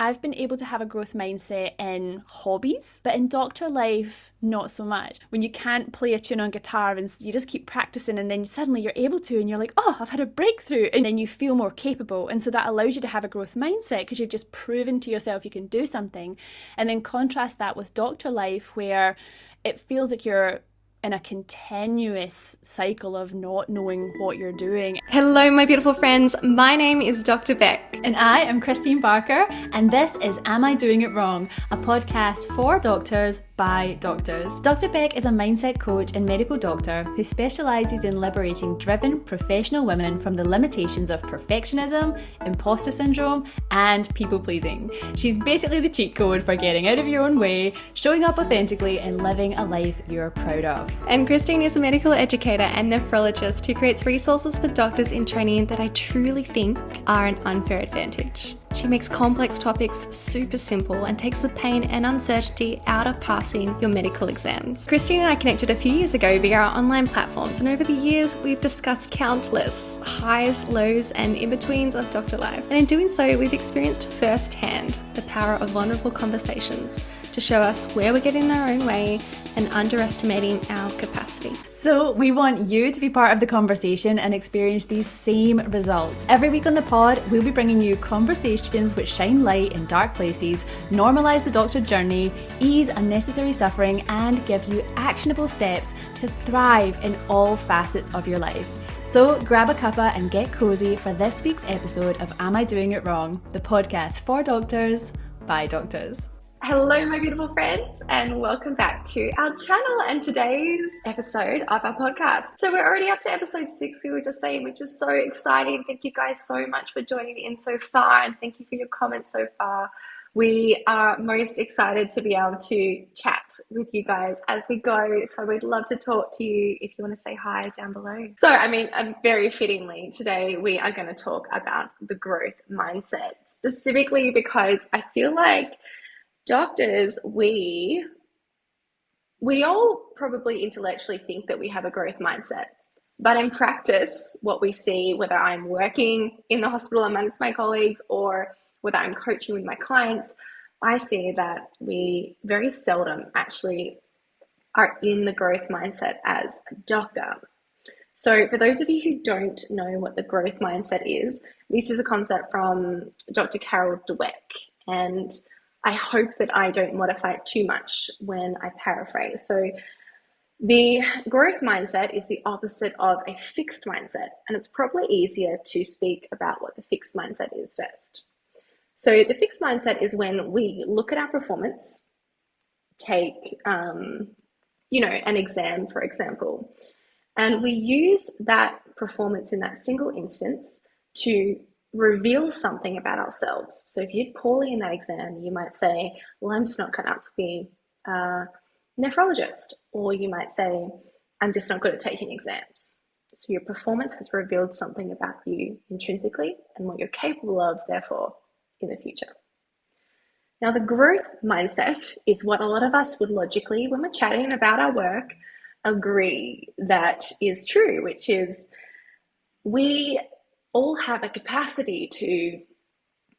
I've been able to have a growth mindset in hobbies, but in doctor life, not so much. When you can't play a tune on guitar and you just keep practicing and then suddenly you're able to and you're like, oh, I've had a breakthrough. And then you feel more capable. And so that allows you to have a growth mindset because you've just proven to yourself you can do something. And then contrast that with doctor life where it feels like you're in a continuous cycle of not knowing what you're doing. Hello, my beautiful friends. My name is Dr. Beck. And I am Christine Barker, and this is Am I Doing It Wrong? A podcast for doctors by doctors. Dr. Beck is a mindset coach and medical doctor who specialises in liberating driven, professional women from the limitations of perfectionism, imposter syndrome, and people pleasing. She's basically the cheat code for getting out of your own way, showing up authentically, and living a life you're proud of. And Christine is a medical educator and nephrologist who creates resources for doctors in training that I truly think are an unfair advantage. She makes complex topics super simple and takes the pain and uncertainty out of passing your medical exams. Christine and I connected a few years ago via our online platforms, and over the years we've discussed countless highs, lows, and in-betweens of doctor life. And in doing so, we've experienced firsthand the power of vulnerable conversations to show us where we're getting in our own way and underestimating our capacity. So we want you to be part of the conversation and experience these same results. Every week on the pod, we'll be bringing you conversations which shine light in dark places, normalise the doctor journey, ease unnecessary suffering, and give you actionable steps to thrive in all facets of your life. So grab a cuppa and get cozy for this week's episode of Am I Doing It Wrong? The podcast for doctors by doctors. Hello, my beautiful friends, and welcome back to our channel and today's episode of our podcast. So we're already up to episode 6, we were just saying, which is so exciting. Thank you guys so much for joining in so far, and thank you for your comments so far. We are most excited to be able to chat with you guys as we go. So we'd love to talk to you if you want to say hi down below. So, very fittingly, today we are going to talk about the growth mindset, specifically because I feel like doctors, we all probably intellectually think that we have a growth mindset, but in practice, what we see, whether I'm working in the hospital amongst my colleagues or whether I'm coaching with my clients, I see that we very seldom actually are in the growth mindset as a doctor. So for those of you who don't know what the growth mindset is, this is a concept from Dr. Carol Dweck, and I hope that I don't modify it too much when I paraphrase. So the growth mindset is the opposite of a fixed mindset, and it's probably easier to speak about what the fixed mindset is first. So the fixed mindset is when we look at our performance, take, an exam, for example, and we use that performance in that single instance to reveal something about ourselves. So if you did poorly in that exam, you might say, well, I'm just not cut out to be a nephrologist. Or you might say, I'm just not good at taking exams. So your performance has revealed something about you intrinsically and what you're capable of, therefore, in the future. Now, the growth mindset is what a lot of us would logically, when we're chatting about our work, agree that is true, which is we all have a capacity to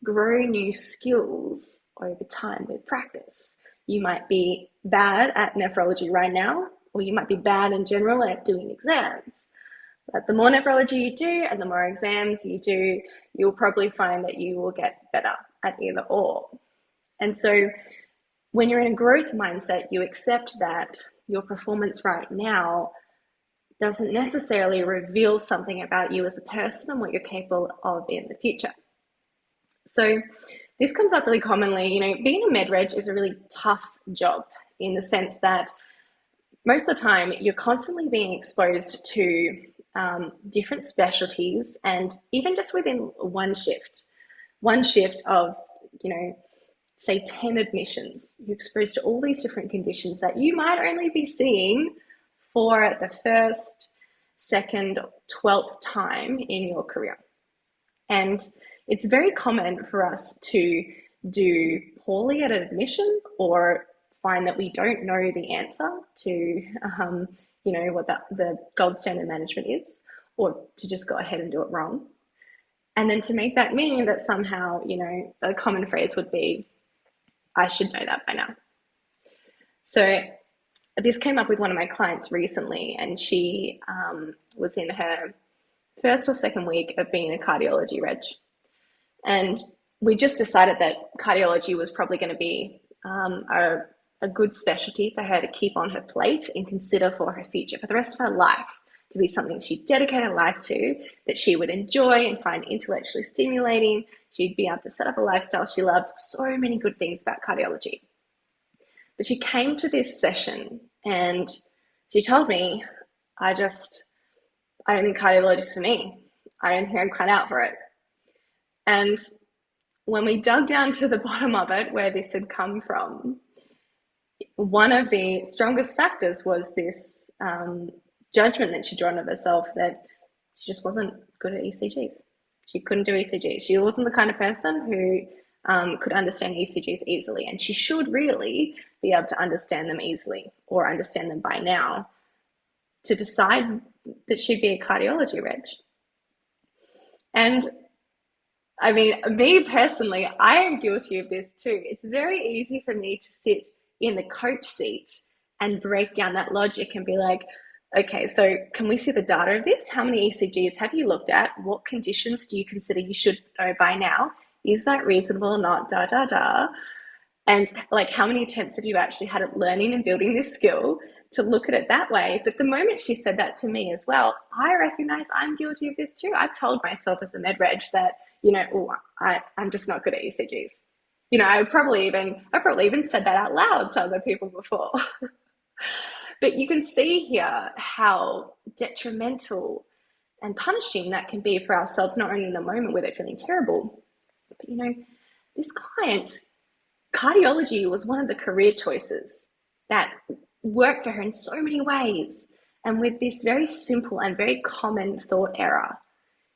grow new skills over time with practice. You might be bad at nephrology right now, or you might be bad in general at doing exams. But the more nephrology you do and the more exams you do, you'll probably find that you will get better at either or. And so when you're in a growth mindset, you accept that your performance right now doesn't necessarily reveal something about you as a person and what you're capable of in the future. So this comes up really commonly. Being a med reg is a really tough job in the sense that most of the time you're constantly being exposed to different specialties, and even just within one shift of, say 10 admissions, you're exposed to all these different conditions that you might only be seeing for the first, second, 12th time in your career. And it's very common for us to do poorly at an admission or find that we don't know the answer to, what the gold standard management is, or to just go ahead and do it wrong. And then to make that mean that somehow, a common phrase would be, I should know that by now. So this came up with one of my clients recently, and she was in her first or second week of being a cardiology reg. And we just decided that cardiology was probably going to be a good specialty for her to keep on her plate and consider for her future, for the rest of her life, to be something she'd dedicate her life to, that she would enjoy and find intellectually stimulating. She'd be able to set up a lifestyle she loved. So many good things about cardiology. But she came to this session and she told me, I don't think cardiology is for me. I don't think I'm cut out for it. And when we dug down to the bottom of it, where this had come from, one of the strongest factors was this judgment that she'd drawn of herself, that she just wasn't good at ECGs. She couldn't do ECGs. She wasn't the kind of person who could understand ECGs easily, and she should really be able to understand them easily, or understand them by now, to decide that she'd be a cardiology reg. And I mean, me personally, I am guilty of this too. It's very easy for me to sit in the coach seat and break down that logic and be like, okay, so can we see the data of this? How many ECGs have you looked at? What conditions do you consider you should know by now? Is that reasonable or not? Da, da, da. And like, how many attempts have you actually had at learning and building this skill to look at it that way? But the moment she said that to me as well, I recognize I'm guilty of this too. I've told myself as a med reg that, I'm just not good at ECGs. I probably even said that out loud to other people before. But you can see here how detrimental and punishing that can be for ourselves, not only in the moment where they're feeling terrible, but this client, cardiology was one of the career choices that worked for her in so many ways. And with this very simple and very common thought error,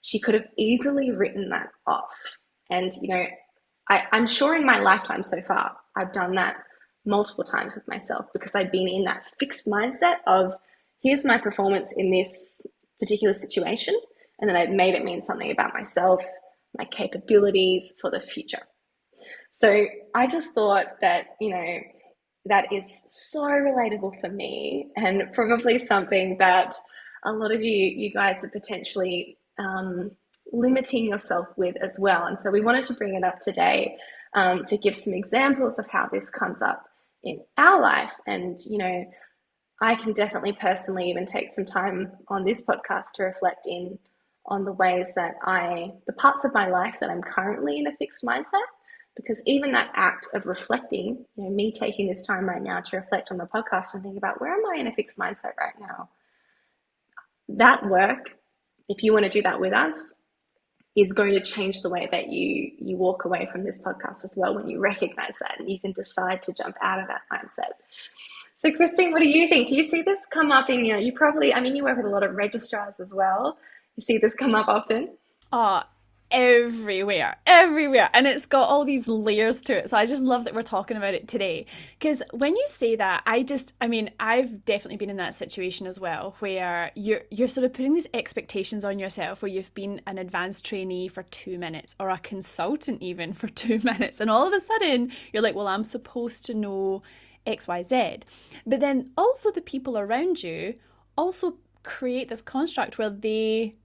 she could have easily written that off. And, I'm sure in my lifetime so far, I've done that multiple times with myself, because I've been in that fixed mindset of, here's my performance in this particular situation, and then I've made it mean something about myself, my capabilities for the future. So I just thought that, that is so relatable for me, and probably something that a lot of you guys are potentially limiting yourself with as well. And so we wanted to bring it up today to give some examples of how this comes up in our life. And, I can definitely personally even take some time on this podcast to reflect on the ways that the parts of my life that I'm currently in a fixed mindset. Because even that act of reflecting, me taking this time right now to reflect on the podcast and think about, where am I in a fixed mindset right now? That work, if you want to do that with us, is going to change the way that you walk away from this podcast as well, when you recognize that and you can decide to jump out of that mindset. So Christine, what do you think? Do you see this come up in you work with a lot of registrars as well. You see this come up often? Oh, everywhere. And it's got all these layers to it. So I just love that we're talking about it today. Because when you say that, I've definitely been in that situation as well, where you're sort of putting these expectations on yourself, where you've been an advanced trainee for 2 minutes, or a consultant even for 2 minutes. And all of a sudden you're like, well, I'm supposed to know XYZ. But then also the people around you also create this construct where they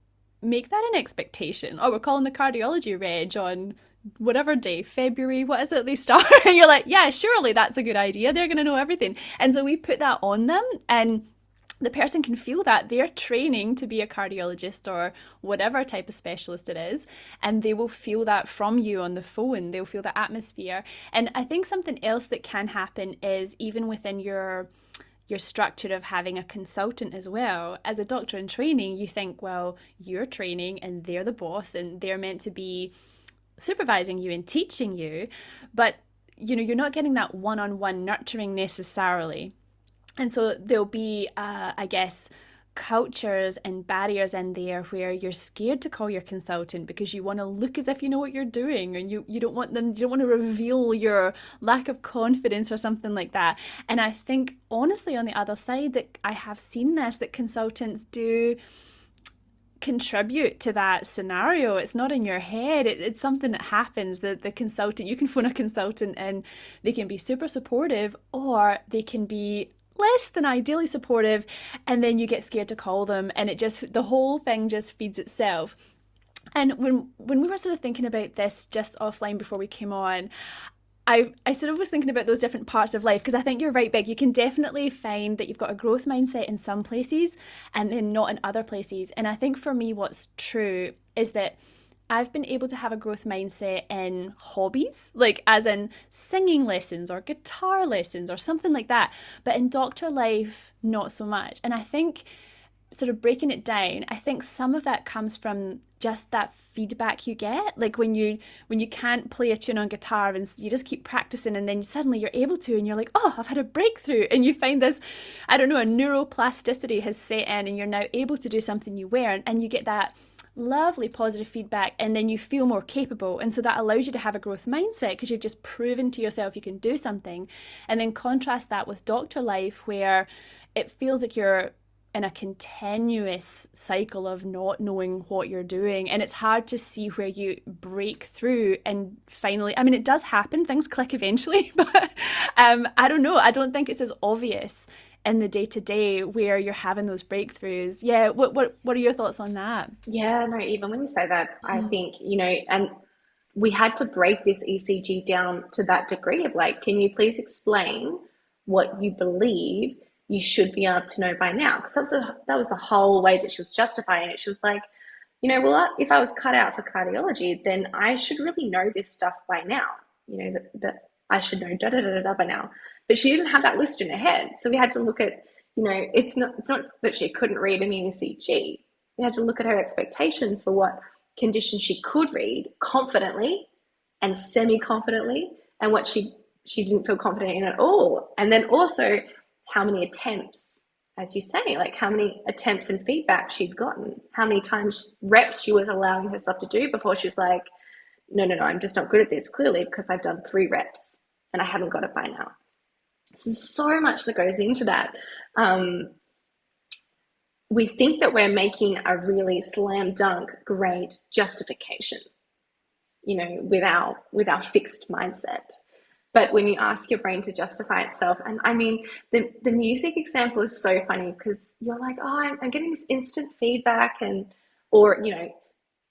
make that an expectation. Oh, we're calling the cardiology reg on whatever day, February, what is it they start? And you're like, yeah, surely that's a good idea. They're going to know everything. And so we put that on them, and the person can feel that they're training to be a cardiologist or whatever type of specialist it is, and they will feel that from you on the phone. They'll feel the atmosphere. And I think something else that can happen is, even within your structure of having a consultant as well, as a doctor in training, you think, well, you're training and they're the boss and they're meant to be supervising you and teaching you, but you're not getting that one-on-one nurturing necessarily. And so there'll be I guess cultures and barriers in there where you're scared to call your consultant because you want to look as if you know what you're doing, and you don't want to reveal your lack of confidence or something like that. And I think honestly on the other side that I have seen this, that consultants do contribute to that scenario. It's not in your head. It's something that happens. The consultant, you can phone a consultant and they can be super supportive, or they can be less than ideally supportive, and then you get scared to call them, and the whole thing just feeds itself. And when we were sort of thinking about this just offline before we came on, I sort of was thinking about those different parts of life, because I think you're right, Big. You can definitely find that you've got a growth mindset in some places and then not in other places. And I think for me, what's true is that I've been able to have a growth mindset in hobbies, like as in singing lessons or guitar lessons or something like that. But in doctor life, not so much. And I think, sort of breaking it down, I think some of that comes from just that feedback you get. Like when you can't play a tune on guitar and you just keep practicing, and then suddenly you're able to, and you're like, oh, I've had a breakthrough, and you find this, I don't know, a neuroplasticity has set in, and you're now able to do something you weren't, and you get that lovely positive feedback, and then you feel more capable, and so that allows you to have a growth mindset because you've just proven to yourself you can do something. And then contrast that with doctor life, where it feels like you're in a continuous cycle of not knowing what you're doing, and it's hard to see where you break through and finally, I mean, it does happen, things click eventually, but I don't know, I don't think it's as obvious in the day to day where you're having those breakthroughs. Yeah, what are your thoughts on that? Yeah, no, even when you say that, I think, and we had to break this ECG down to that degree of like, can you please explain what you believe you should be able to know by now? Because that was the whole way that she was justifying it. She was like, well, if I was cut out for cardiology, then I should really know this stuff by now. That I should know da da da da by now. But she didn't have that list in her head, so we had to look at, it's not that she couldn't read an ECG. We had to look at her expectations for what conditions she could read confidently and semi-confidently, and what she didn't feel confident in at all. And then also how many attempts, as you say, like how many attempts and feedback she'd gotten, how many times reps she was allowing herself to do before she was like, no, no, no, I'm just not good at this, clearly, because I've done 3 reps and I haven't got it by now. So there's so much that goes into that. We think that we're making a really slam dunk great justification, with our fixed mindset. But when you ask your brain to justify itself, and I mean, the music example is so funny because you're like, oh, I'm getting this instant feedback, or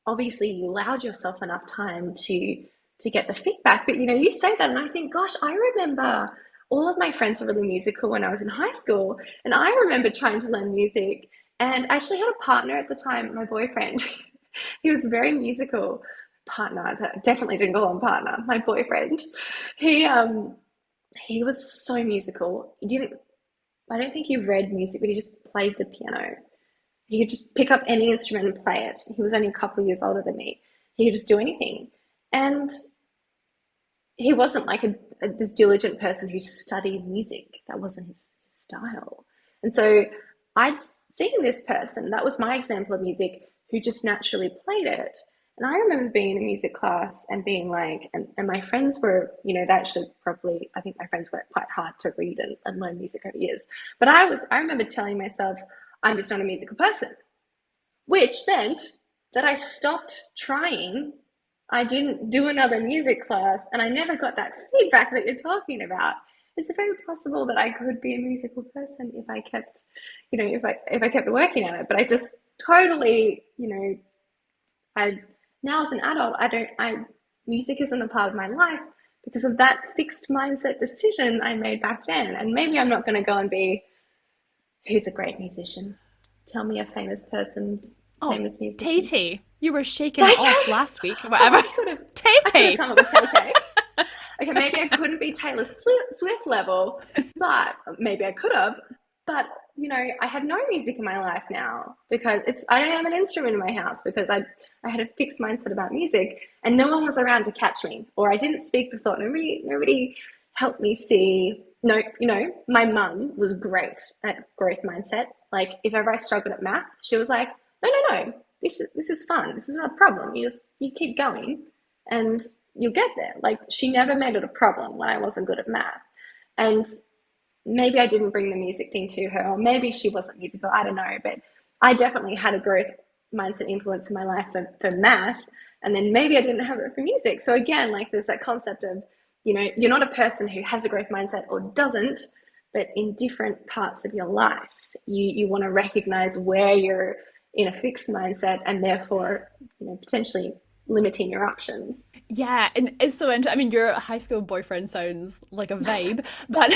obviously you allowed yourself enough time to get the feedback. But you say that, and I think, gosh, I remember all of my friends were really musical when I was in high school, and I remember trying to learn music, and I actually had a partner at the time, my boyfriend. He was very musical. Partner, definitely didn't call him partner. My boyfriend, he was so musical. He didn't. I don't think he read music, but he just played the piano. He could just pick up any instrument and play it. He was only a couple of years older than me. He could just do anything, and he wasn't like this diligent person who studied music. That wasn't his style. And so I'd seen this person, that was my example of music, who just naturally played it. And I remember being in a music class and being like, and my friends were, they actually probably, I think my friends worked quite hard to read and learn music over years. But I remember telling myself, I'm just not a musical person, which meant that I stopped trying. I didn't do another music class, and I never got that feedback that you're talking about. It's very possible that I could be a musical person if I kept, if I kept working at it. But I just totally, I now as an adult, music isn't a part of my life because of that fixed mindset decision I made back then. And maybe I'm not going to go and be, who's a great musician? Tell me a famous person's Oh, famous musician. Tay-Tay. You were shaking Tay it off Tay. last week or Oh, whatever. I could have Tay-Tay. come up with Tay Tay. Okay, maybe I couldn't be Taylor Swift level, but maybe I could have. But I have no music in my life now because I don't have an instrument in my house because I had a fixed mindset about music, and no one was around to catch me, or I didn't speak the thought. Nobody helped me see. No, my mum was great at growth mindset. Like if ever I struggled at math, she was like, no, no, no, this is fun. This is not a problem. You keep going, and you'll get there. Like she never made it a problem when I wasn't good at math, and maybe I didn't bring the music thing to her, or maybe she wasn't musical. I don't know, but I definitely had a growth mindset influence in my life for math, and then maybe I didn't have it for music. So again, like there's that concept of, you're not a person who has a growth mindset or doesn't, but in different parts of your life, you want to recognize where you're in a fixed mindset and therefore, potentially limiting your options. Yeah, and it's so interesting. I mean, your high school boyfriend sounds like a vibe, but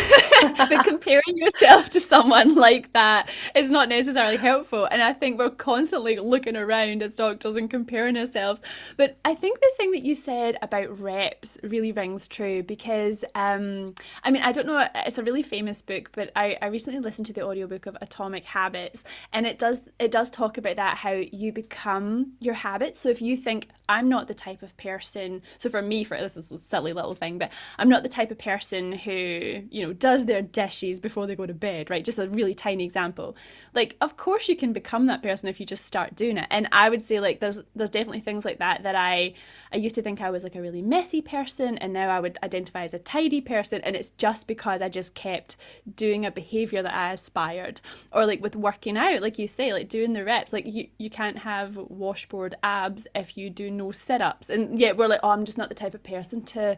but comparing yourself to someone like that is not necessarily helpful. And I think we're constantly looking around as doctors and comparing ourselves. But I think the thing that you said about reps really rings true because I mean, I don't know, it's a really famous book, but I recently listened to the audiobook of Atomic Habits, and it does talk about that, how you become your habits. So if you think I'm not the type of person, so for me, for this is a silly little thing, but I'm not the type of person who, does their dishes before they go to bed, right? Just a really tiny example. Like, of course you can become that person if you just start doing it. And I would say like there's definitely things like that I used to think I was like a really messy person, and now I would identify as a tidy person, and it's just because I just kept doing a behavior that I aspired. Or like with working out, like you say, like doing the reps, like you can't have washboard abs if you do no sit-ups. And yet we're like, oh, I'm just not the type of person to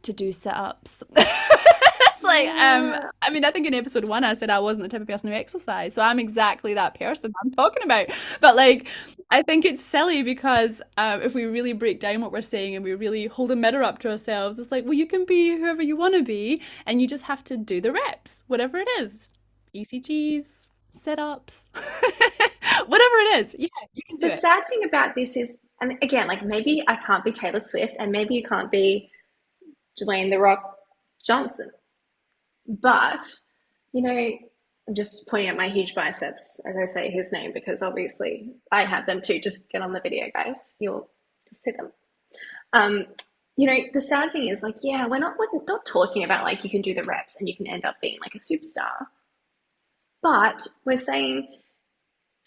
do sit-ups. It's like, Yeah. I mean, I think in episode 1 I said I wasn't the type of person who exercised, so I'm exactly that person I'm talking about. But like, I think it's silly because if we really break down what we're saying and we really hold a mirror up to ourselves, it's like, well, you can be whoever you want to be, and you just have to do the reps, whatever it is, ECGs, sit-ups, whatever it is. Yeah, you can do The it. sad thing about this is, and again, like maybe I can't be Taylor Swift and maybe you can't be Dwayne The Rock Johnson, but, you know, I'm just pointing at my huge biceps as I say his name because obviously I have them too. Just get on the video, guys. You'll see them. Um, the sad thing is like, yeah, we're not talking about like you can do the reps and you can end up being like a superstar, but we're saying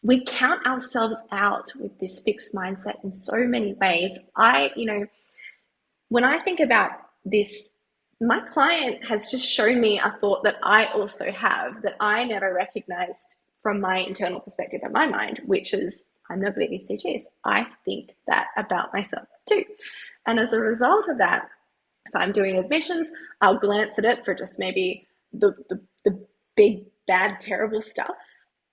we count ourselves out with this fixed mindset in so many ways. When I think about this, my client has just shown me a thought that I also have that I never recognized from my internal perspective in my mind, which is I'm not good at ECGs. I think that about myself too. And as a result of that, if I'm doing admissions, I'll glance at it for just maybe the big, bad, terrible stuff.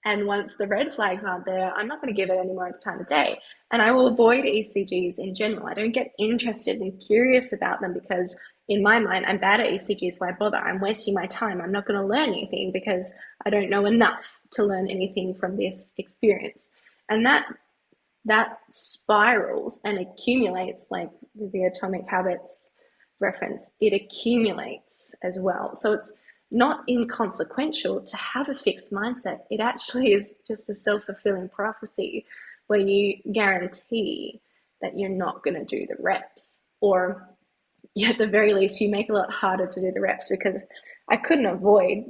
And once the red flags aren't there, I'm not going to give it any more of the time of day. And I will avoid ECGs in general. I don't get interested and curious about them because, in my mind, I'm bad at ECGs. Why bother? I'm wasting my time. I'm not going to learn anything because I don't know enough to learn anything from this experience. And that spirals and accumulates, like the Atomic Habits reference, it accumulates as well. So it's not inconsequential to have a fixed mindset. It actually is just a self fulfilling prophecy where you guarantee that you're not going to do the reps, or at the very least, you make it a lot harder to do the reps because I couldn't avoid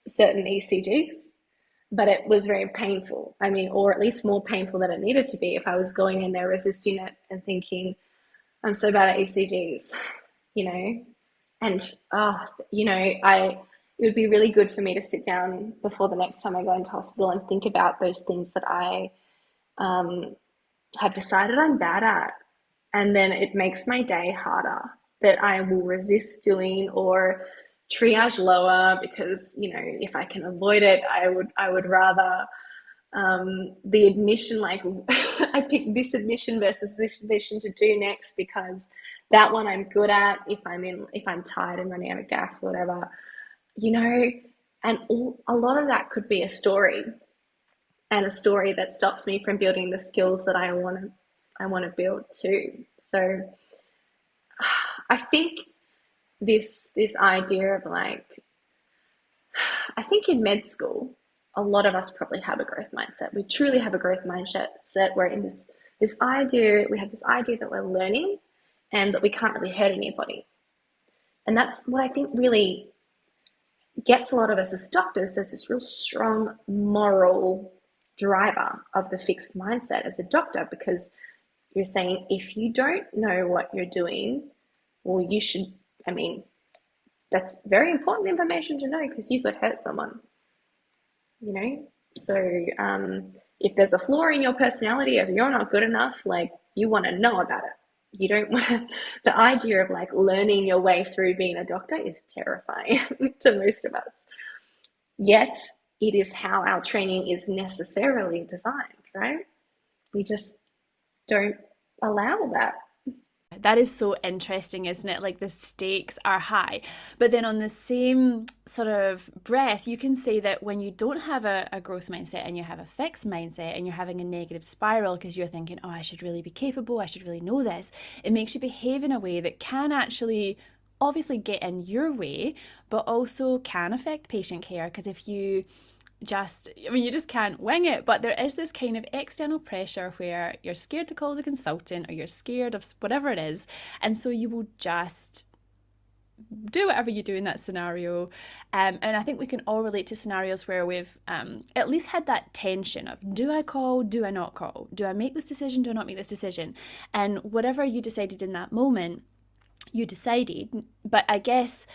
certain ECGs, but it was very painful. I mean, or at least more painful than it needed to be if I was going in there resisting it and thinking, I'm so bad at ECGs, you know, and it would be really good for me to sit down before the next time I go into hospital and think about those things that I um, have decided I'm bad at, and then it makes my day harder that I will resist doing or triage lower because if I can avoid it, I would rather the admission, like I pick this admission versus this admission to do next because that one I'm good at if I'm tired and running out of gas or whatever, you know, and a lot of that could be a story, and a story that stops me from building the skills that I want to build too. So I think this idea of like, I think in med school, a lot of us probably have a growth mindset. We truly have a growth mindset. We're in this idea. We have this idea that we're learning, and that we can't really hurt anybody. And that's what I think really gets a lot of us as doctors. There's this real strong moral driver of the fixed mindset as a doctor, because you're saying if you don't know what you're doing, well, you should. I mean, that's very important information to know because you could hurt someone. you know so If there's a flaw in your personality, if you're not good enough, like you want to know about it. You don't want to, the idea of like learning your way through being a doctor is terrifying to most of us. Yet it is how our training is necessarily designed, right? We just don't allow that. That is so interesting, isn't it? Like the stakes are high. But then on the same sort of breath, you can say that when you don't have a growth mindset and you have a fixed mindset and you're having a negative spiral because you're thinking, oh, I should really be capable, I should really know this, it makes you behave in a way that can actually obviously get in your way, but also can affect patient care. Because if you you just can't wing it, but there is this kind of external pressure where you're scared to call the consultant or you're scared of whatever it is. And so you will just do whatever you do in that scenario. And I think we can all relate to scenarios where we've at least had that tension of, do I call, do I not call? Do I make this decision, do I not make this decision? And whatever you decided in that moment, you decided. But I guess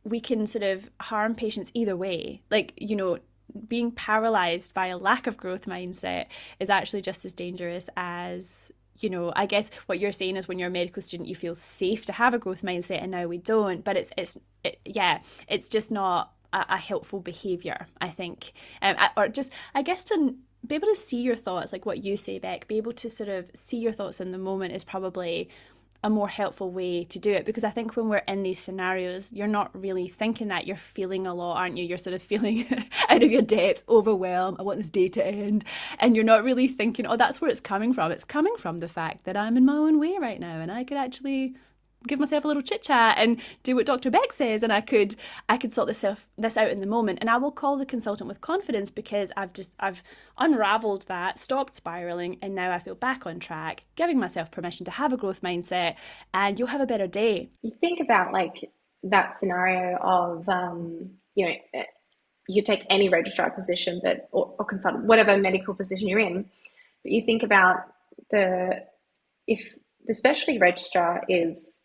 we can sort of harm patients either way. Like, being paralyzed by a lack of growth mindset is actually just as dangerous as, I guess what you're saying is when you're a medical student, you feel safe to have a growth mindset, and now we don't. But it's just not a helpful behavior, I think. Or just, I guess, to be able to see your thoughts, like what you say, Beck, be able to sort of see your thoughts in the moment is probably a more helpful way to do it, because I think when we're in these scenarios, you're not really thinking that, you're feeling a lot, aren't you? You're sort of feeling out of your depth, overwhelmed, I want this day to end, and you're not really thinking, oh, that's where it's coming from. It's coming from the fact that I'm in my own way right now and I could actually give myself a little chit chat and do what Dr. Beck says, and I could sort this out in the moment, and I will call the consultant with confidence because I've unraveled that, stopped spiraling, and now I feel back on track, giving myself permission to have a growth mindset, and you'll have a better day. You think about like that scenario of, you take any registrar position, or consultant, whatever medical position you're in, but you think about if the specialty registrar is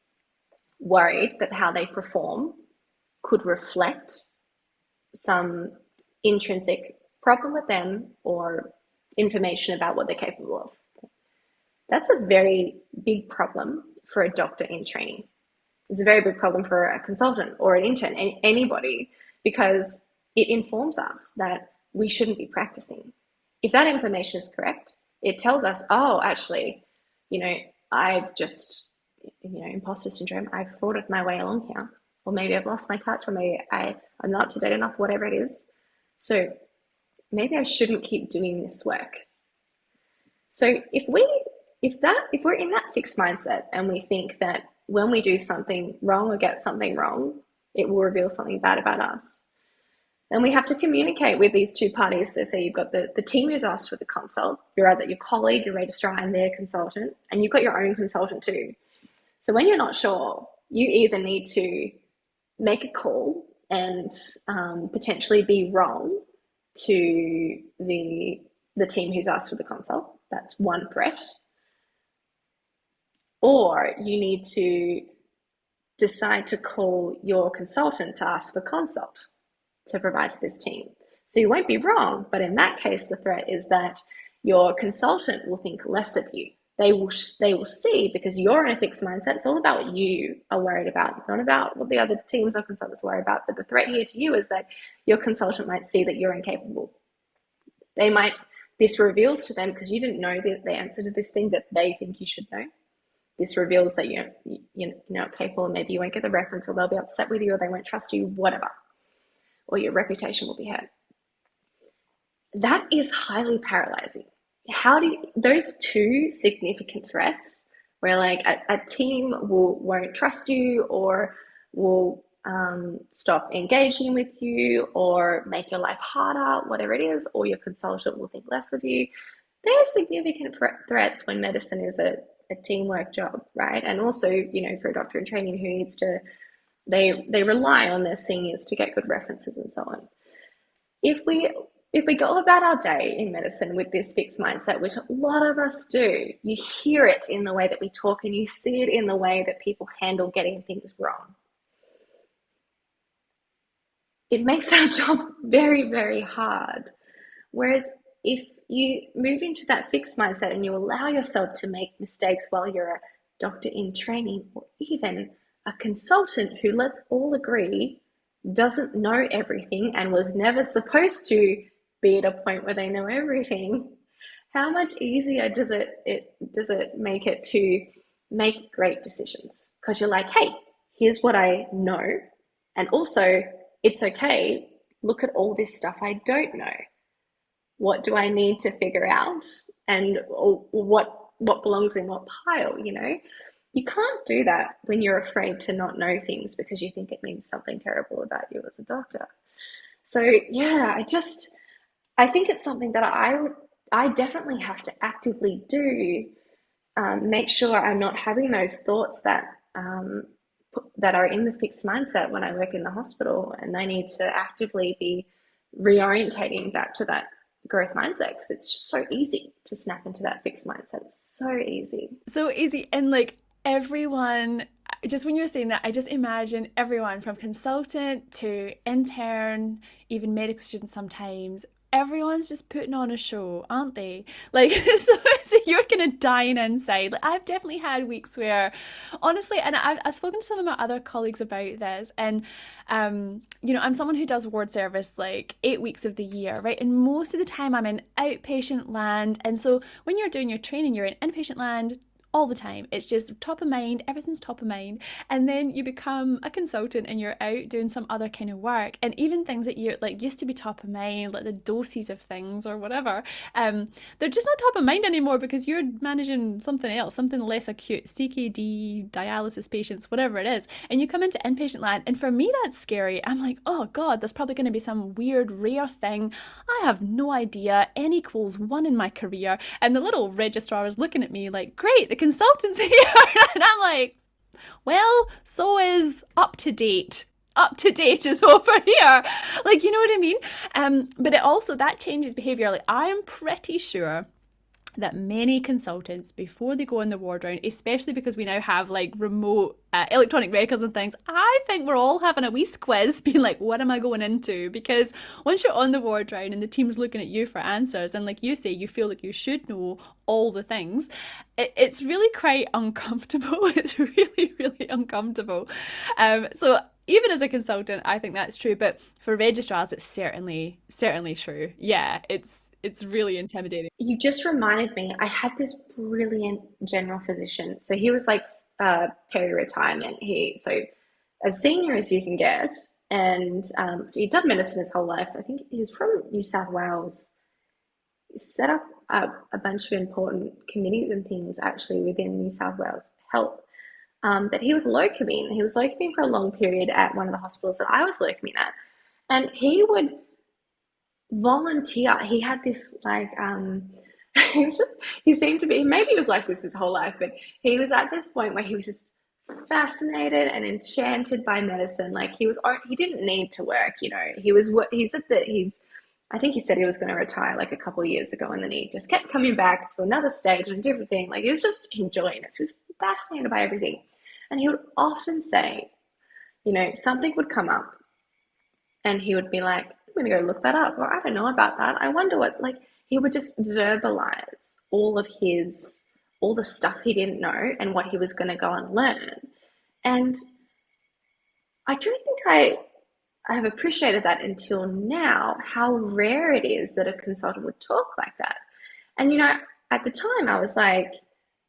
worried that how they perform could reflect some intrinsic problem with them or information about what they're capable of. That's a very big problem for a doctor in training. It's a very big problem for a consultant or an intern, anybody, because it informs us that we shouldn't be practicing. If that information is correct, it tells us, oh, actually, I've just, imposter syndrome, I've frauded my way along here, or maybe I've lost my touch, or maybe I'm not up to date enough, whatever it is. So maybe I shouldn't keep doing this work. So if we're in that fixed mindset and we think that when we do something wrong or get something wrong, it will reveal something bad about us, then we have to communicate with these two parties. So say you've got the team who's asked for the consult, you're either your colleague, your registrar, and their consultant, and you've got your own consultant too. So when you're not sure, you either need to make a call and potentially be wrong to the team who's asked for the consult. That's one threat. Or you need to decide to call your consultant to ask for consult to provide for this team. So you won't be wrong, but in that case, the threat is that your consultant will think less of you. They will see, because you're in a fixed mindset, it's all about what you are worried about. It's not about what the other teams or consultants worry about. But the threat here to you is that your consultant might see that you're incapable. This reveals to them, because you didn't know the answer to this thing that they think you should know. This reveals that you're not capable, and maybe you won't get the reference, or they'll be upset with you, or they won't trust you, whatever. Or your reputation will be hurt. That is highly paralyzing. How do those two significant threats, where like a team won't trust you, or will stop engaging with you, or make your life harder, whatever it is, or your consultant will think less of you, they're significant threats when medicine is a teamwork job, right? And also, for a doctor in training who needs to, they rely on their seniors to get good references and so on. If we go about our day in medicine with this fixed mindset, which a lot of us do, you hear it in the way that we talk, and you see it in the way that people handle getting things wrong. It makes our job very, very hard. Whereas if you move into that fixed mindset and you allow yourself to make mistakes while you're a doctor in training, or even a consultant who, let's all agree, doesn't know everything and was never supposed to be at a point where they know everything, how much easier does it make it to make great decisions? Because you're like, hey, here's what I know, and also it's okay. Look at all this stuff I don't know. What do I need to figure out, and what belongs in what pile? You can't do that when you're afraid to not know things because you think it means something terrible about you as a doctor. So yeah, I think it's something that I definitely have to actively do. Make sure I'm not having those thoughts that are in the fixed mindset when I work in the hospital, and I need to actively be reorientating back to that growth mindset, because it's so easy to snap into that fixed mindset. It's so easy. So easy. And like everyone, just when you're saying that, I just imagine everyone from consultant to intern, even medical students sometimes. Everyone's just putting on a show, aren't they? Like, so you're kind of dying inside. Like, I've definitely had weeks where, honestly, and I've spoken to some of my other colleagues about this, and I'm someone who does ward service like 8 weeks of the year, right? And most of the time I'm in outpatient land, and so when you're doing your training, you're in inpatient land all the time. It's just top of mind, everything's top of mind. And then you become a consultant and you're out doing some other kind of work. And even things that you like used to be top of mind, like the doses of things or whatever, they're just not top of mind anymore because you're managing something else, something less acute, CKD, dialysis patients, whatever it is. And you come into inpatient land. And for me, that's scary. I'm like, oh God, there's probably going to be some weird, rare thing. I have no idea. N equals one in my career. And the little registrar is looking at me like, great, the consultants here. And I'm like, well, so is up to date. Up to date is over here. Like, you know what I mean? But it also, that changes behavior. Like, I am pretty sure that many consultants, before they go on the ward round, especially because we now have like remote electronic records and things, I think we're all having a wee quiz being like, what am I going into? Because once you're on the ward round and the team's looking at you for answers, and like you say, you feel like you should know all the things, it's really quite uncomfortable. It's really, really uncomfortable. So even as a consultant, I think that's true. But for registrars, it's certainly true. Yeah, it's really intimidating. You just reminded me, I had this brilliant general physician. So he was like peri-retirement. So as senior as you can get. And so he'd done medicine his whole life. I think he's from New South Wales. He set up a bunch of important committees and things actually within New South Wales Health. But he was locuming. He was locuming for a long period at one of the hospitals that I was locuming at. And he would volunteer. He had this like he seemed to be, maybe he was like this his whole life, but he was at this point where he was just fascinated and enchanted by medicine. Like he didn't need to work, he said that I think he said he was going to retire like a couple of years ago, and then he just kept coming back to another stage and a different thing. Like he was just enjoying it. So he was fascinated by everything. And he would often say, something would come up and he would be like, I'm going to go look that up, or I don't know about that. I wonder what, like, he would just verbalize all the stuff he didn't know and what he was going to go and learn. And I don't think I have appreciated that until now, how rare it is that a consultant would talk like that. And, at the time I was like,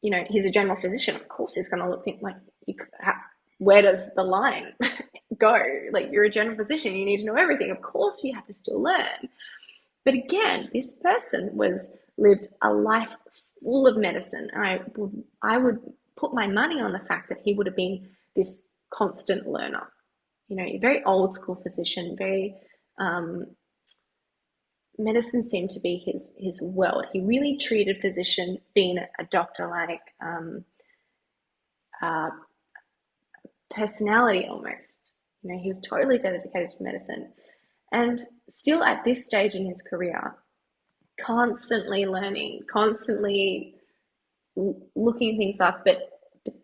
he's a general physician. Of course he's going to think like, where does the line go? Like, you're a general physician, you need to know everything. Of course you have to still learn. But again, this person lived a life full of medicine. And I would put my money on the fact that he would have been this constant learner. A very old school physician, very medicine seemed to be his world. He really treated physician, being a doctor, like personality almost. He was totally dedicated to medicine. And still at this stage in his career, constantly learning, constantly looking things up, but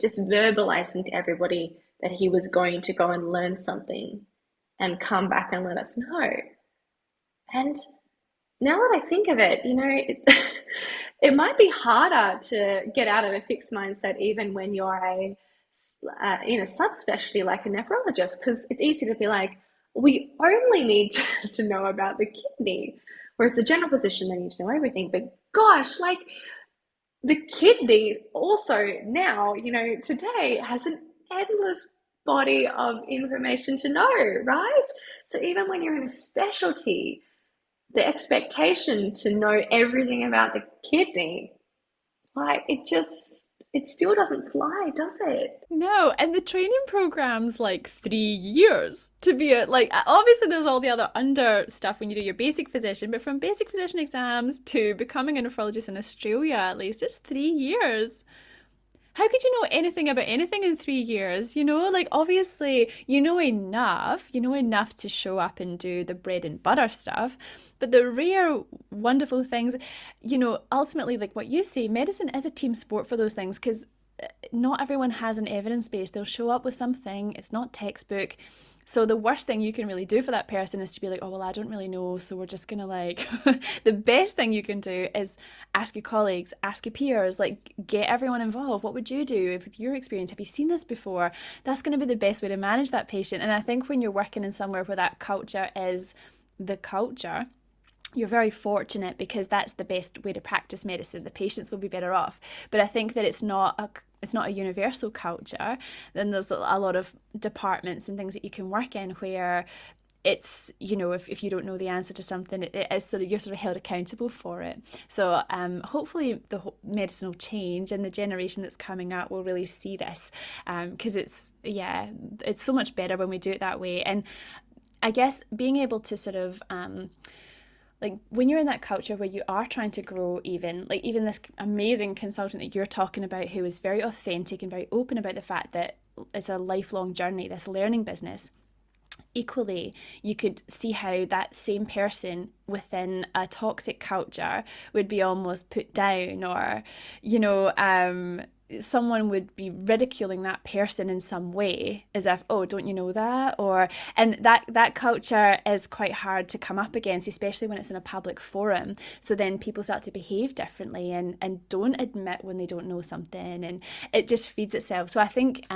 just verbalizing to everybody that he was going to go and learn something and come back and let us know. And now that I think of it, it might be harder to get out of a fixed mindset even when you're in a subspecialty like a nephrologist, because it's easy to be like, we only need to know about the kidney, whereas the general physician, they need to know everything. But gosh, like the kidney also now, today has an endless body of information to know, right? So even when you're in a specialty, the expectation to know everything about the kidney, like it still doesn't fly, does it? No, and the training program's like 3 years to be a like obviously there's all the other under stuff when you do your basic physician, but from basic physician exams to becoming a nephrologist in Australia at least, it's 3 years. How could you know anything about anything in 3 years? Like obviously you know enough to show up and do the bread and butter stuff. But the rare, wonderful things, ultimately, like what you say, medicine is a team sport for those things because not everyone has an evidence base. They'll show up with something, it's not textbook. So the worst thing you can really do for that person is to be like, oh, well, I don't really know. So we're just going to like, the best thing you can do is ask your colleagues, ask your peers, like get everyone involved. What would you do if with your experience? Have you seen this before? That's going to be the best way to manage that patient. And I think when you're working in somewhere where that culture is the culture, you're very fortunate because that's the best way to practice medicine. The patients will be better off. But I think that it's not a universal culture. Then there's a lot of departments and things that you can work in where it's if you don't know the answer to something, it is sort of you're sort of held accountable for it. So hopefully the medicine will change and the generation that's coming up will really see this because it's so much better when we do it that way. And I guess being able to sort of like when you're in that culture where you are trying to grow, even this amazing consultant that you're talking about who is very authentic and very open about the fact that it's a lifelong journey, this learning business. Equally, you could see how that same person within a toxic culture would be almost put down, or someone would be ridiculing that person in some way as if, oh, don't you know that? And that culture is quite hard to come up against, especially when it's in a public forum. So then people start to behave differently and don't admit when they don't know something, and it just feeds itself. So I think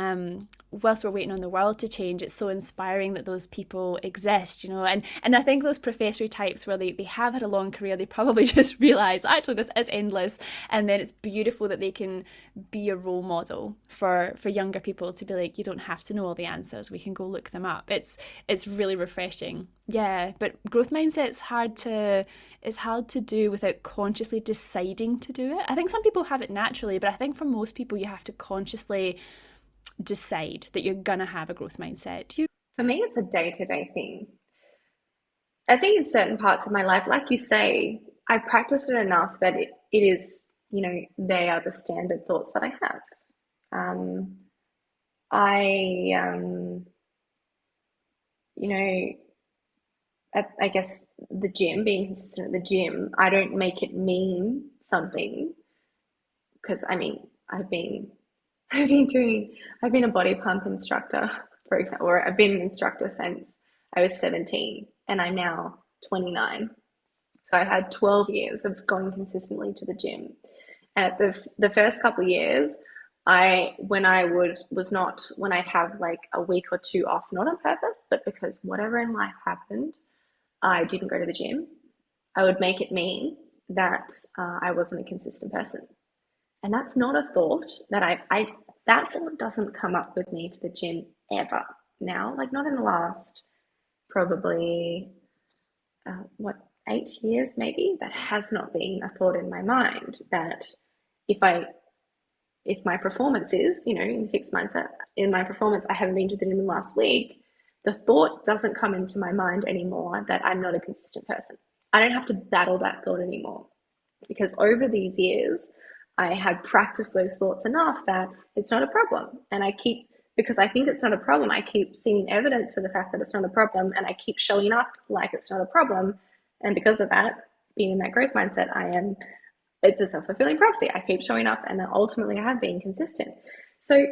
whilst we're waiting on the world to change, it's so inspiring that those people exist, and I think those professory types where they have had a long career, they probably just realize actually this is endless, and then it's beautiful that they can be a role model for younger people to be like, you don't have to know all the answers, we can go look them up. It's really refreshing. Yeah, but growth mindset's hard to do without consciously deciding to do it. I think some people have it naturally, but I think for most people you have to consciously decide that you're gonna have a growth mindset. Do you? For me, it's a day-to-day thing. I think in certain parts of my life, like you say, I practice it enough that it is, they are the standard thoughts that I have. Um, I, you know, I guess the gym, being consistent at the gym, I don't make it mean something because I mean, I've been doing, I've been a body pump instructor, for example, or I've been an instructor since I was 17 and I'm now 29. So I've had 12 years of going consistently to the gym. At the first couple of years, when I'd have like a week or two off, not on purpose, but because whatever in life happened, I didn't go to the gym. I would make it mean that I wasn't a consistent person. And that's not a thought that that thought doesn't come up with me to the gym ever now, like not in the last probably, what, 8 years maybe. That has not been a thought in my mind that if I, if my performance is, in the fixed mindset, in my performance, I haven't been to the gym last week, the thought doesn't come into my mind anymore that I'm not a consistent person. I don't have to battle that thought anymore because over these years, I had practiced those thoughts enough that it's not a problem. And because I think it's not a problem, I keep seeing evidence for the fact that it's not a problem and I keep showing up like it's not a problem. And because of that, being in that growth mindset, it's a self-fulfilling prophecy. I keep showing up and ultimately I have been consistent. So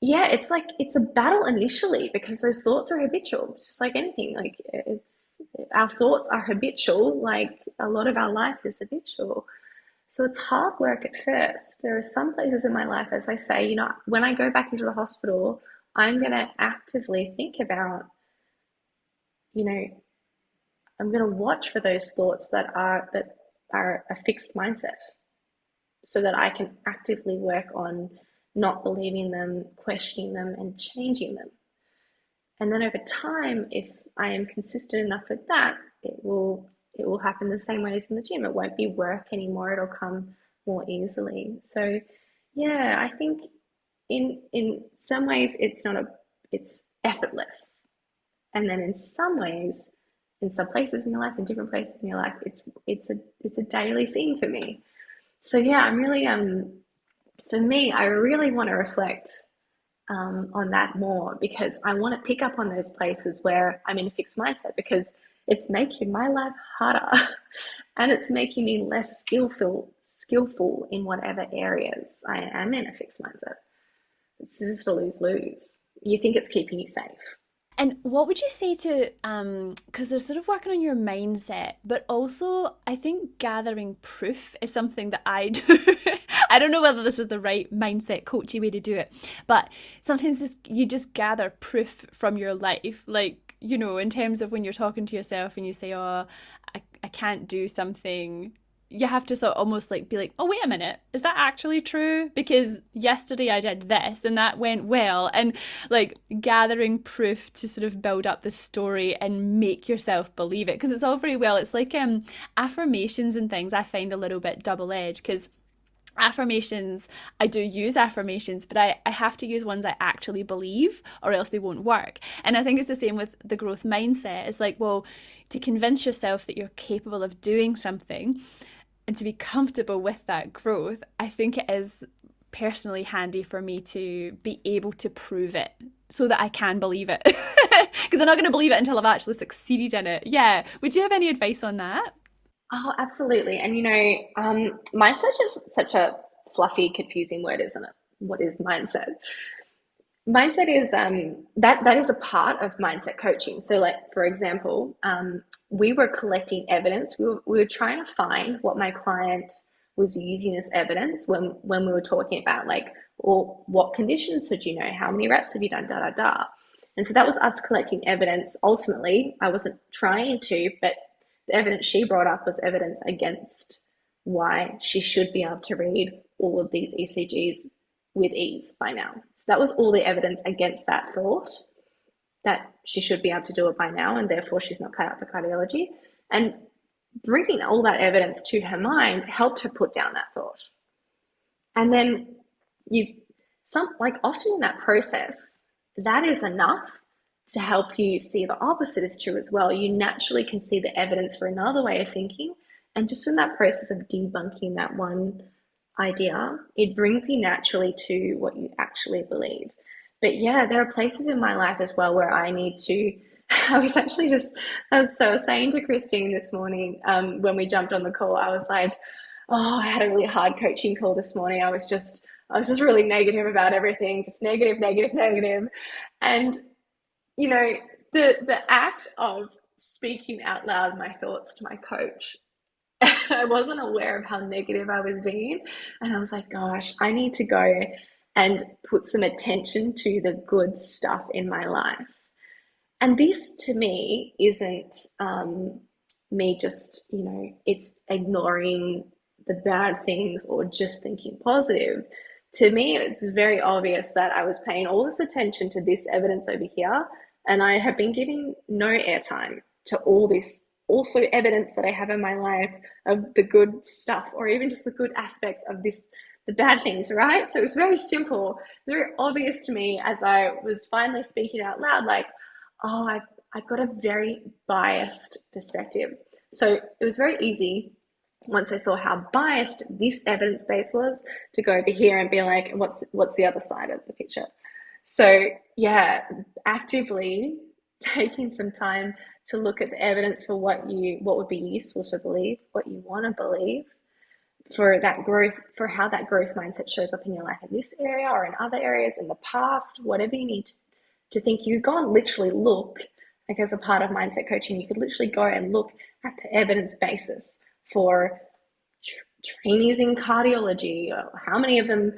yeah, it's like it's a battle initially because those thoughts are habitual. It's just like anything. Like it's our thoughts are habitual. Like a lot of our life is habitual. So it's hard work at first. There are some places in my life, as I say, when I go back into the hospital, I'm going to actively think about, you know, I'm going to watch for those thoughts that are a fixed mindset, so that I can actively work on not believing them, questioning them, and changing them. And then over time, if I am consistent enough with that, it will happen the same way as in the gym. It won't be work anymore. It'll come more easily. So yeah, I think in some ways it's effortless. And then in some ways, in some places in your life, in different places in your life, it's a daily thing for me. So yeah, I'm really for me, I really want to reflect on that more, because I want to pick up on those places where I'm in a fixed mindset, because it's making my life harder and it's making me less skillful in whatever areas I am in a fixed mindset. It's just a lose lose. You think it's keeping you safe. And what would you say to, because they're sort of working on your mindset, but also I think gathering proof is something that I do. I don't know whether this is the right mindset coachy way to do it, but sometimes you just gather proof from your life. Like, in terms of when you're talking to yourself and you say, oh, I can't do something, you have to sort of almost like be like, oh, wait a minute, is that actually true? Because yesterday I did this and that went well. And like gathering proof to sort of build up the story and make yourself believe it. Because it's all very well, it's like affirmations and things I find a little bit double edged, because affirmations, I do use affirmations, but I have to use ones I actually believe or else they won't work. And I think it's the same with the growth mindset. It's like, well, to convince yourself that you're capable of doing something and to be comfortable with that growth, I think it is personally handy for me to be able to prove it so that I can believe it. Because I'm not going to believe it until I've actually succeeded in it. Yeah. Would you have any advice on that? Oh, absolutely. And mindset's just such a fluffy, confusing word, isn't it? What is mindset? Mindset is that is a part of mindset coaching. So, like for example, we were collecting evidence. We were trying to find what my client was using as evidence when we were talking about, like, or what conditions should you know, how many reps have you done, da da da. And so that was us collecting evidence. Ultimately, I wasn't trying to, but the evidence she brought up was evidence against why she should be able to read all of these ECGs with ease by now. So that was all the evidence against that thought, that she should be able to do it by now and therefore she's not cut out for cardiology. And bringing all that evidence to her mind helped her put down that thought. And then you often in that process, that is enough to help you see the opposite is true as well. You naturally can see the evidence for another way of thinking. And just in that process of debunking that one idea, it brings you naturally to what you actually believe. But yeah, there are places in my life as well where I need to. I was saying to Christine this morning, when we jumped on the call, I was like, oh, I had a really hard coaching call this morning. I was just really negative about everything, just negative, negative, negative. And you know, the act of speaking out loud my thoughts to my coach, I wasn't aware of how negative I was being. And I was like, gosh, I need to go and put some attention to the good stuff in my life. And this to me isn't me just, it's ignoring the bad things or just thinking positive. To me, it's very obvious that I was paying all this attention to this evidence over here, and I have been giving no airtime to all this also evidence that I have in my life of the good stuff, or even just the good aspects of this, the bad things, right? So it was very simple, very obvious to me as I was finally speaking out loud, like, oh, I've got a very biased perspective. So it was very easy once I saw how biased this evidence base was to go over here and be like, what's the other side of the picture? So yeah, actively taking some time to look at the evidence for what would be useful to believe, what you want to believe, for that growth, for how that growth mindset shows up in your life in this area or in other areas in the past, whatever you need to think. You go and literally look, like as a part of mindset coaching, you could literally go and look at the evidence basis for trainees in cardiology, how many of them,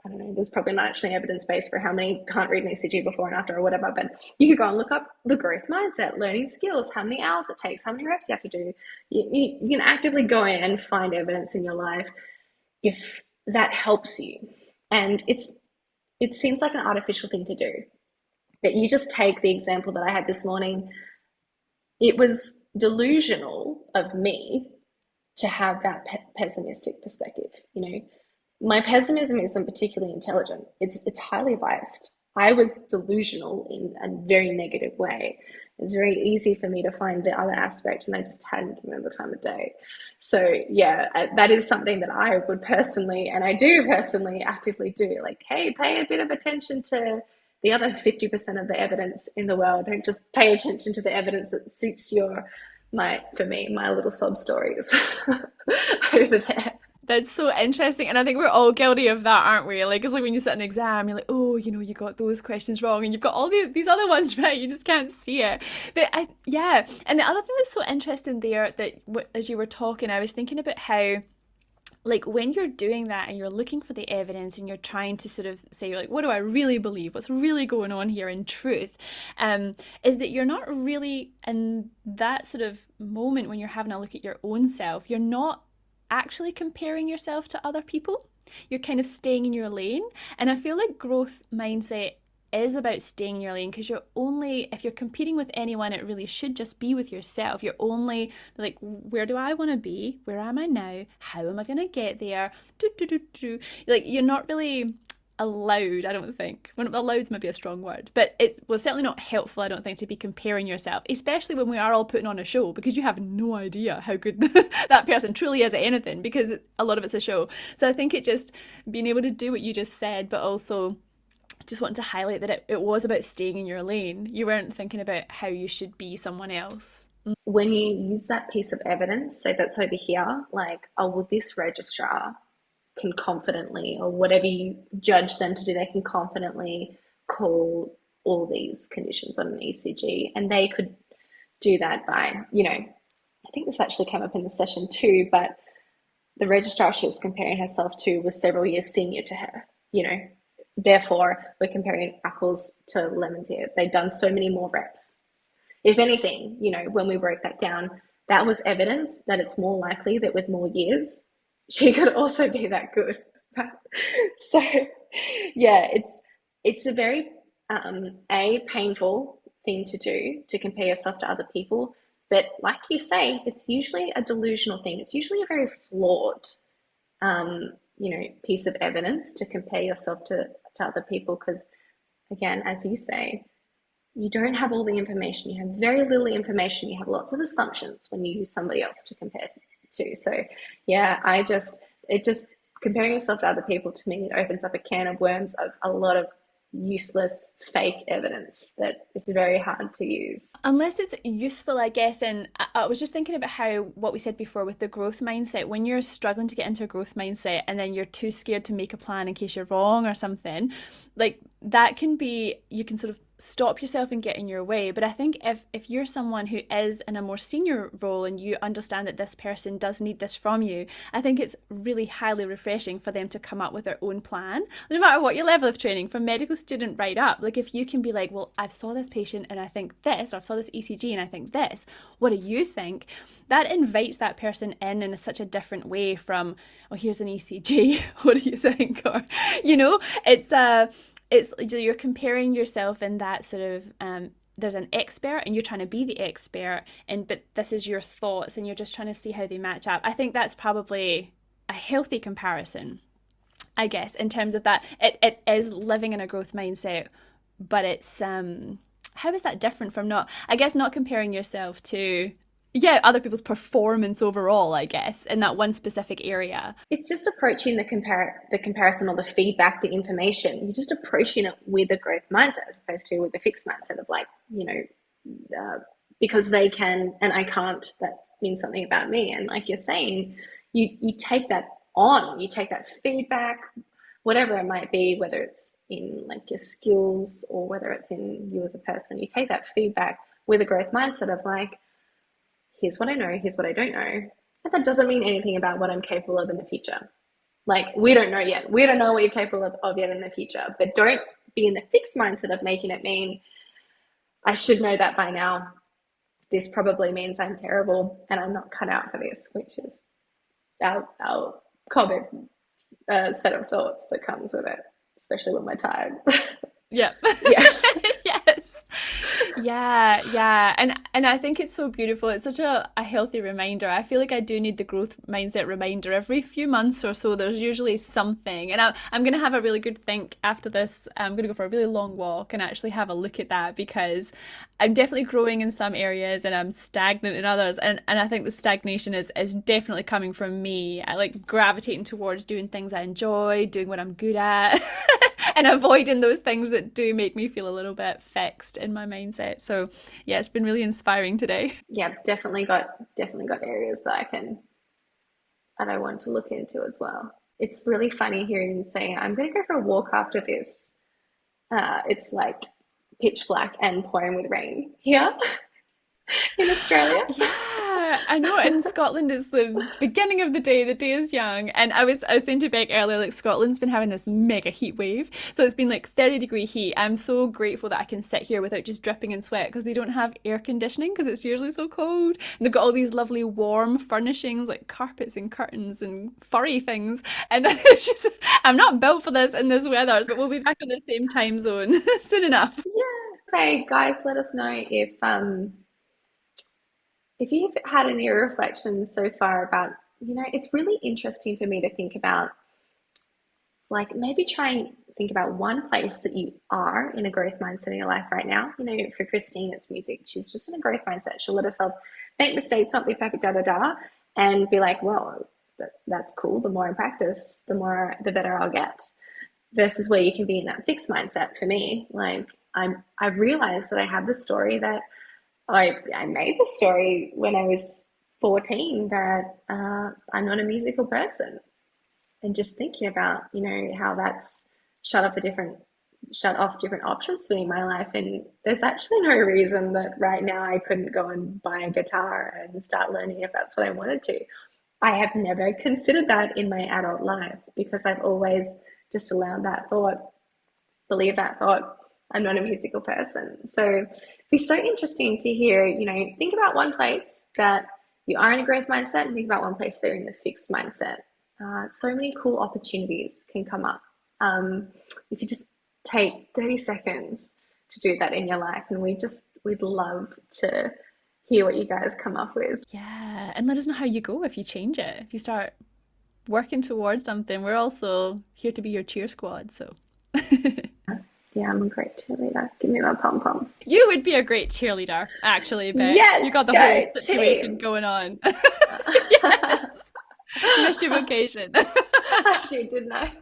I don't know, there's probably not actually evidence base for how many can't read an ECG before and after or whatever, but you could go and look up the growth mindset, learning skills, how many hours it takes, how many reps you have to do. You can actively go in and find evidence in your life if that helps you. And it seems like an artificial thing to do. But you just take the example that I had this morning. It was delusional of me to have that pessimistic perspective. You know, my pessimism isn't particularly intelligent. It's highly biased. I was delusional in a very negative way. It's very easy for me to find the other aspect, and I just hadn't given the time of day. So yeah, that is something that I would personally, and I do personally, actively do. Like, hey, pay a bit of attention to the other 50% of the evidence in the world. Don't just pay attention to the evidence that suits for me, my little sob stories over there. That's so interesting. And I think we're all guilty of that, aren't we? Like, it's like when you sit an exam, you're like, oh, you got those questions wrong and you've got all these other ones right. You just can't see it. But yeah. And the other thing that's so interesting there that as you were talking, I was thinking about how, like, when you're doing that and you're looking for the evidence and you're trying to sort of say, like, what do I really believe? What's really going on here in truth? Is that you're not really in that sort of moment when you're having a look at your own self. You're not actually comparing yourself to other people. You're kind of staying in your lane. And I feel like growth mindset is about staying in your lane because if you're competing with anyone, it really should just be with yourself. You're only like, where do I want to be? Where am I now? How am I going to get there? Like, you're not really allowed, I don't think. Well, allowed's maybe a strong word, but it's certainly not helpful, I don't think, to be comparing yourself, especially when we are all putting on a show, because you have no idea how good that person truly is at anything, because a lot of it's a show. So I think it just being able to do what you just said, but also just wanting to highlight that it was about staying in your lane. You weren't thinking about how you should be someone else. When you use that piece of evidence, say that's over here, like, oh, well, this registrar can confidently, or whatever you judge them to do, they can confidently call all these conditions on an ECG. And they could do that by, I think this actually came up in the session too, but the registrar she was comparing herself to was several years senior to her, Therefore, we're comparing apples to lemons here. They've done so many more reps. If anything, when we broke that down, that was evidence that it's more likely that with more years, she could also be that good. So, yeah, it's a very painful thing to do, to compare yourself to other people. But like you say, it's usually a delusional thing. It's usually a very flawed, piece of evidence to compare yourself to other people. Because, again, as you say, you don't have all the information. You have very little information. You have lots of assumptions when you use somebody else to compare to. So, yeah, comparing yourself to other people, to me, it opens up a can of worms of a lot of useless fake evidence that is very hard to use. Unless it's useful, I guess. And I was just thinking about how what we said before with the growth mindset, when you're struggling to get into a growth mindset and then you're too scared to make a plan in case you're wrong or something, like that can be, you can sort of stop yourself and get in your way. But I think if you're someone who is in a more senior role and you understand that this person does need this from you, I think it's really highly refreshing for them to come up with their own plan, no matter what your level of training, from medical student right up. Like, if you can be like, well, I've saw this patient and I think this, or I've saw this ECG and I think this, what do you think? That invites that person in such a different way from, oh, here's an ECG, what do you think? Or, it's you're comparing yourself in that sort of there's an expert and you're trying to be the expert, but this is your thoughts and you're just trying to see how they match up. I think that's probably a healthy comparison, I guess, in terms of that. It is living in a growth mindset, but it's how is that different from not comparing yourself to other people's performance overall, I guess, in that one specific area. It's just approaching the comparison, or the feedback, the information. You're just approaching it with a growth mindset as opposed to with a fixed mindset of, like, because they can and I can't, that means something about me. And like you're saying, you take that on. You take that feedback, whatever it might be, whether it's in like your skills or whether it's in you as a person, you take that feedback with a growth mindset of like, here's what I know, here's what I don't know. And that doesn't mean anything about what I'm capable of in the future. Like, we don't know yet. We don't know what you're capable of yet in the future. But don't be in the fixed mindset of making it mean, I should know that by now. This probably means I'm terrible and I'm not cut out for this, which is our common set of thoughts that comes with it, especially when we're tired. Yeah. Yeah. Yes. Yeah, yeah. And I think it's so beautiful. It's such a healthy reminder. I feel like I do need the growth mindset reminder every few months or so. There's usually something. And I'm going to have a really good think after this. I'm going to go for a really long walk and actually have a look at that, because I'm definitely growing in some areas and I'm stagnant in others. And I think the stagnation is definitely coming from me. I like gravitating towards doing things I enjoy, doing what I'm good at. And avoiding those things that do make me feel a little bit fixed in my mindset. So yeah, it's been really inspiring today. Yeah, definitely got areas that I want to look into as well. It's really funny hearing you say, I'm going to go for a walk after this. It's like pitch black and pouring with rain here in Australia. Yeah, I know in Scotland it's the beginning of the day is young. And I was saying to Beck earlier, like Scotland's been having this mega heat wave. So it's been like 30-degree heat. I'm so grateful that I can sit here without just dripping in sweat, because they don't have air conditioning because it's usually so cold. And they've got all these lovely warm furnishings like carpets and curtains and furry things. And it's just I'm not built for this in this weather, but we'll be back on the same time zone soon enough. Yeah. Say, guys, let us know if you've had any reflections so far about, it's really interesting for me to think about, like maybe try and think about one place that you are in a growth mindset in your life right now. For Christine, it's music. She's just in a growth mindset. She'll let herself make mistakes, not be perfect, da da da, and be like, well, that's cool. The more I practice, the better I'll get. Versus where you can be in that fixed mindset. For me, like I've realized that I have this story that I made the story when I was 14 that I'm not a musical person, and just thinking about how that's shut off different options for me in my life. And there's actually no reason that right now I couldn't go and buy a guitar and start learning if that's what I wanted to. I have never considered that in my adult life because I've always just allowed that thought, believe that thought, I'm not a musical person. So it'd be so interesting to hear, think about one place that you are in a growth mindset and think about one place they're in the fixed mindset. So many cool opportunities can come up if you just take 30 seconds to do that in your life. And we'd love to hear what you guys come up with. Yeah, and let us know how you go if you change it. If you start working towards something, we're also here to be your cheer squad. So Yeah, I'm a great cheerleader. Give me my pom poms. you would be a great cheerleader, actually, Beck. Yes, You got the whole go situation team. going on. Yes, you missed your vocation. Actually, didn't I?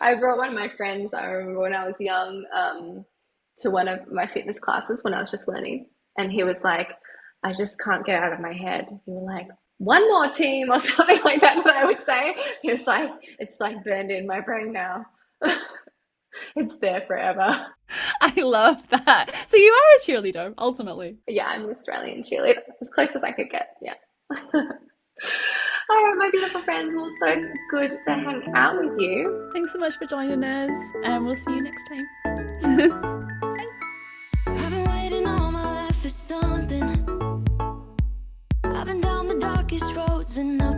I brought one of my friends, I remember when I was young, to one of my fitness classes when I was just learning. And he was like, I just can't get out of my head. He was like, one more team or something like that I would say. He was like, it's like burned in my brain now. It's there forever. I love that. So you are a cheerleader, ultimately. Yeah, I'm an Australian cheerleader. As close as I could get. Yeah. All right, my beautiful friends. Well, so good to hang out with you. Thanks so much for joining us, and we'll see you next time. Bye. I've been waiting all my life for something. I've been down the darkest roads and I've